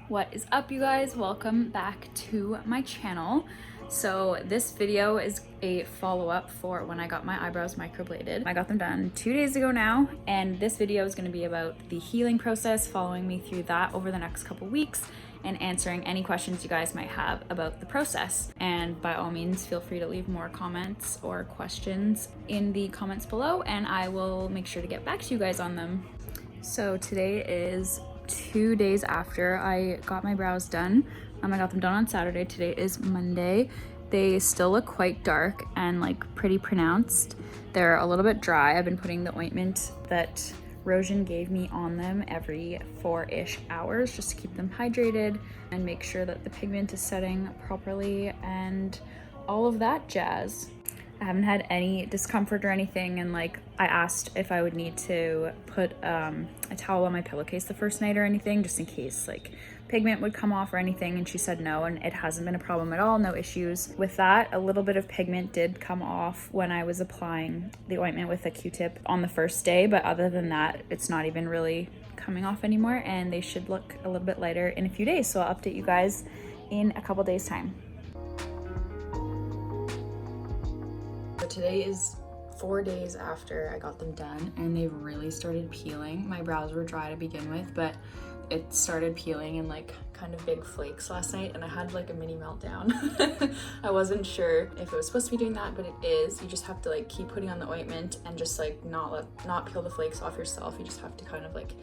What is up, you guys? Welcome back to my channel. So this video is a follow-up for when I got my eyebrows microbladed. I got them done 2 days ago now, and this video is going to be about the healing process, following me through that over the next couple weeks and answering any questions you guys might have about the process. And by all means, feel free to leave more comments or questions in the comments below, and I will make sure to get back to you guys on them. So today is 2 days after I got my brows done. I got them done on Saturday. Today is Monday. They still look quite dark and like pretty pronounced. They're a little bit dry. I've been putting the ointment that Rojan gave me on them every 4-ish hours just to keep them hydrated and make sure that the pigment is setting properly and all of that jazz. I haven't had any discomfort or anything, and like I asked if I would need to put a towel on my pillowcase the first night or anything, just in case like pigment would come off or anything, and she said no, and it hasn't been a problem at all, no issues with that. A little bit of pigment did come off when I was applying the ointment with a Q-tip on the first day, but other than that, it's not even really coming off anymore, and they should look a little bit lighter in a few days, so I'll update you guys in a couple days time. So today is 4 days after I got them done, and they've really started peeling. My brows were dry to begin with, but it started peeling in like kind of big flakes last night, and I had like a mini meltdown. I wasn't sure if it was supposed to be doing that, but it is. You just have to like keep putting on the ointment and just like not peel the flakes off yourself. You just have to kind of like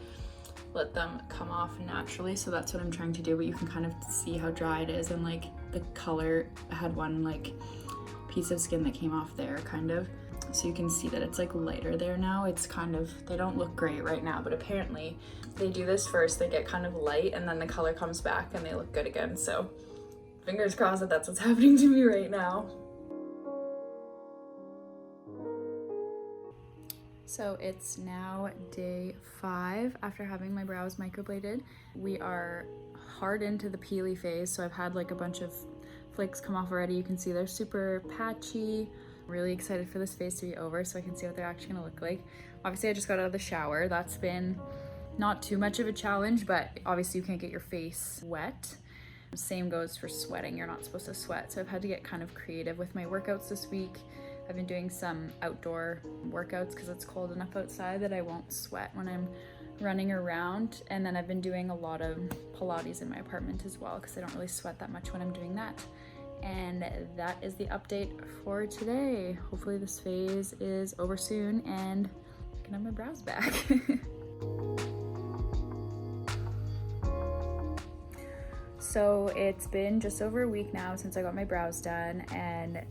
let them come off naturally. So that's what I'm trying to do, but you can kind of see how dry it is, and like the color. I had one like piece of skin that came off there kind of, so you can see that it's like lighter there now. It's kind of, they don't look great right now, but apparently they do this first, they get kind of light, and then the color comes back and they look good again. So fingers crossed that that's what's happening to me right now. So it's now day 5 after having my brows microbladed. We are hard into the peely phase, so I've had like a bunch of flakes come off already. You can see they're super patchy. Really excited for this phase to be over so I can see what they're actually gonna look like. Obviously I just got out of the shower. That's been not too much of a challenge, but obviously you can't get your face wet. Same goes for sweating. You're not supposed to sweat. So I've had to get kind of creative with my workouts this week. I've been doing some outdoor workouts because it's cold enough outside that I won't sweat when I'm running around. And then I've been doing a lot of Pilates in my apartment as well because I don't really sweat that much when I'm doing that. And that is the update for today. Hopefully this phase is over soon and I can have my brows back. So it's been just over a week now since I got my brows done, and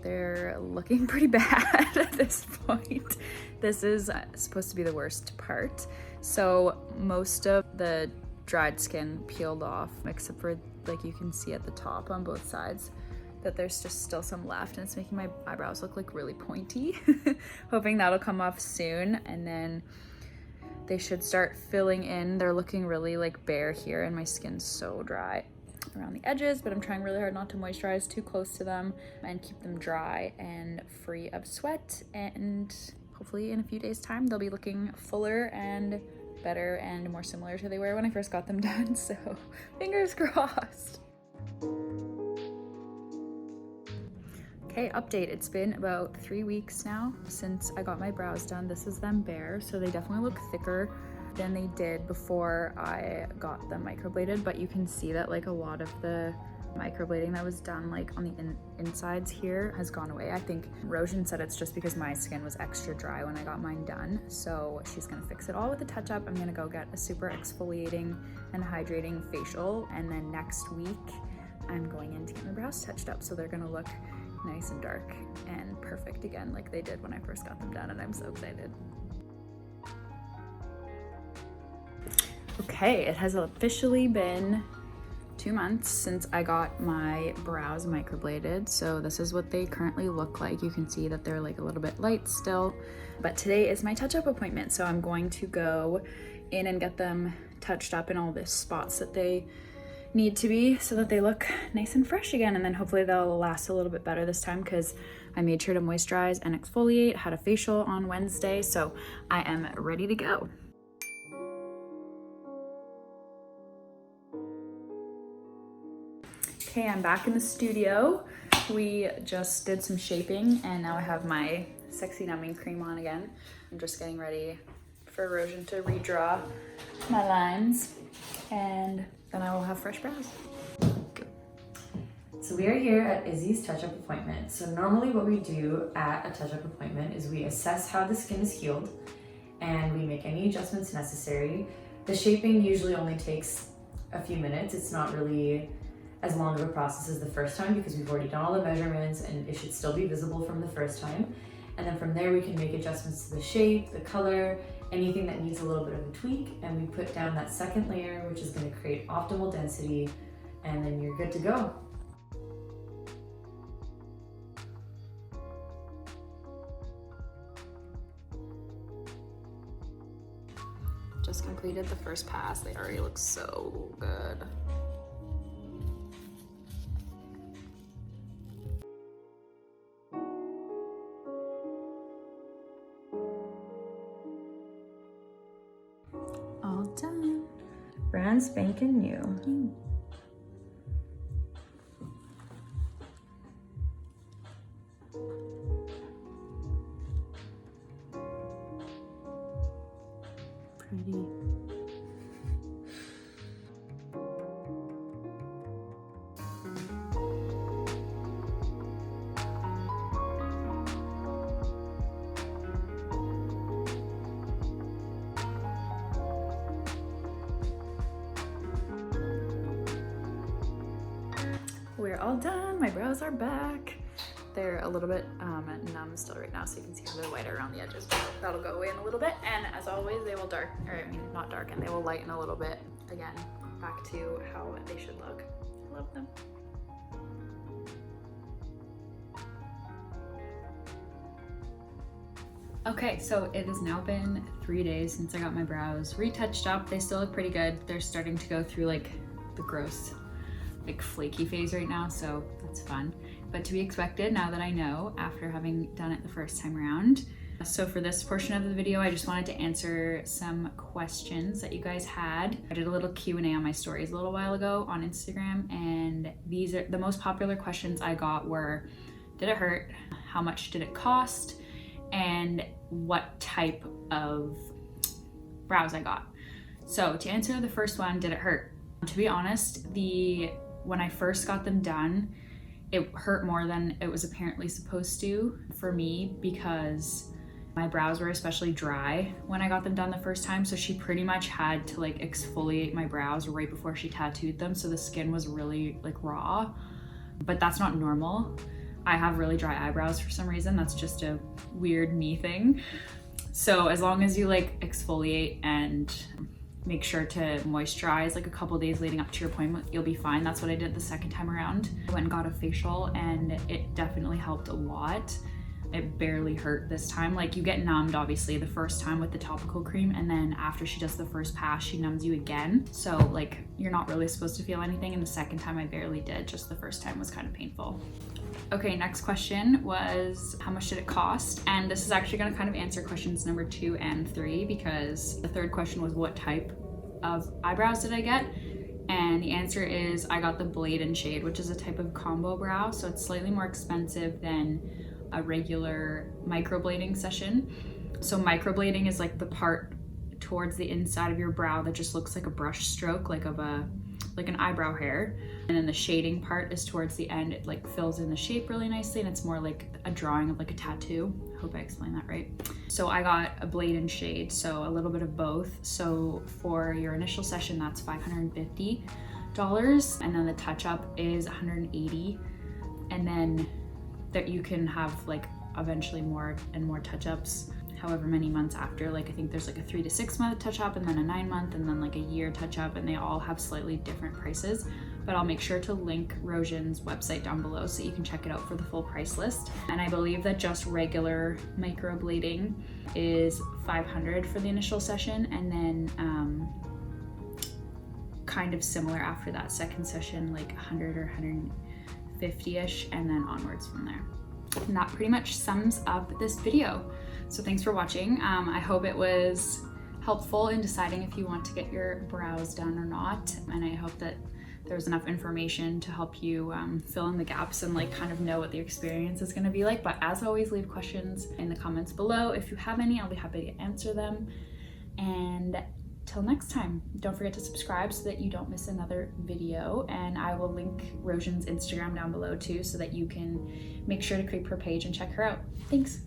they're looking pretty bad at this point. This is supposed to be the worst part. So most of the dried skin peeled off, except for like you can see at the top on both sides that there's just still some left, and it's making my eyebrows look like really pointy. Hoping that'll come off soon, and then they should start filling in. They're looking really like bare here, and my skin's so dry around the edges, but I'm trying really hard not to moisturize too close to them and keep them dry and free of sweat, and hopefully in a few days time they'll be looking fuller and better and more similar to they were when I first got them done. So fingers crossed. Okay, update. It's been about 3 weeks now since I got my brows done. This is them bare, so they definitely look thicker than they did before I got them microbladed, but you can see that like a lot of the microblading that was done like on the insides here has gone away. I think Rojan said it's just because my skin was extra dry when I got mine done, so she's gonna fix it all with a touch-up. I'm gonna go get a super exfoliating and hydrating facial, and then next week I'm going in to get my brows touched up so they're gonna look nice and dark and perfect again like they did when I first got them done, and I'm so excited. Okay, it has officially been 2 months since I got my brows microbladed, so this is what they currently look like. You can see that they're like a little bit light still, but today is my touch-up appointment, so I'm going to go in and get them touched up in all the spots that they need to be so that they look nice and fresh again, and then hopefully they'll last a little bit better this time because I made sure to moisturize and exfoliate, had a facial on Wednesday, so I am ready to go. Okay, I'm back in the studio. We just did some shaping and now I have my sexy numbing cream on again. I'm just getting ready for erosion to redraw my lines and then I will have fresh brows. So we are here at Izzy's touch-up appointment. So normally what we do at a touch-up appointment is we assess how the skin is healed and we make any adjustments necessary. The shaping usually only takes a few minutes. It's not really as long of a process as the first time because we've already done all the measurements and it should still be visible from the first time. And then from there we can make adjustments to the shape, the color, anything that needs a little bit of a tweak, and we put down that second layer, which is going to create optimal density, and then you're good to go. Just completed the first pass. They already look so good. All done. Brand spanking new. Pretty. We're all done. My brows are back. They're a little bit numb still right now, so you can see how they're white around the edges, but that'll go away in a little bit. And as always, they will not darken, they will lighten a little bit again, back to how they should look. I love them. Okay, so it has now been 3 days since I got my brows retouched up. They still look pretty good. They're starting to go through like the gross, like flaky phase right now, so that's fun. But to be expected now that I know after having done it the first time around. So for this portion of the video, I just wanted to answer some questions that you guys had. I did a little Q&A on my stories a little while ago on Instagram, and these are the most popular questions I got were, did it hurt? How much did it cost? And what type of brows I got. So to answer the first one, did it hurt? To be honest, when I first got them done, it hurt more than it was apparently supposed to for me because my brows were especially dry when I got them done the first time. So she pretty much had to like exfoliate my brows right before she tattooed them. So the skin was really like raw, but that's not normal. I have really dry eyebrows for some reason. That's just a weird me thing. So as long as you like exfoliate and make sure to moisturize like a couple days leading up to your appointment, you'll be fine. That's what I did the second time around. I went and got a facial and it definitely helped a lot. It barely hurt this time. Like you get numbed obviously the first time with the topical cream, and then after she does the first pass, she numbs you again. So like you're not really supposed to feel anything, and the second time I barely did, just the first time was kind of painful. Okay, next question was how much did it cost? And this is actually gonna kind of answer questions number 2 and 3 because the third question was what type of eyebrows did I get? And the answer is I got the blade and shade, which is a type of combo brow. So it's slightly more expensive than a regular microblading session. So microblading is like the part towards the inside of your brow that just looks like a brush stroke, like an eyebrow hair. And then the shading part is towards the end. It like fills in the shape really nicely, and it's more like a drawing of like a tattoo. I hope I explained that right. So I got a blade and shade, so a little bit of both. So for your initial session, that's $550, and then the touch-up is $180, and then that you can have like eventually more and more touch-ups however many months after. Like I think there's like a 3 to 6 month touch-up, and then a 9 month, and then like a year touch-up, and they all have slightly different prices. But I'll make sure to link Rojan's website down below so you can check it out for the full price list. And I believe that just regular microblading is $500 for the initial session, and then kind of similar after that second session, like 100 or 150-ish, and then onwards from there. And that pretty much sums up this video. So thanks for watching. I hope it was helpful in deciding if you want to get your brows done or not. And I hope that there's enough information to help you fill in the gaps and like kind of know what the experience is going to be like. But as always, leave questions in the comments below. If you have any, I'll be happy to answer them. And till next time, don't forget to subscribe so that you don't miss another video. And I will link Roshan's Instagram down below too, so that you can make sure to creep her page and check her out. Thanks.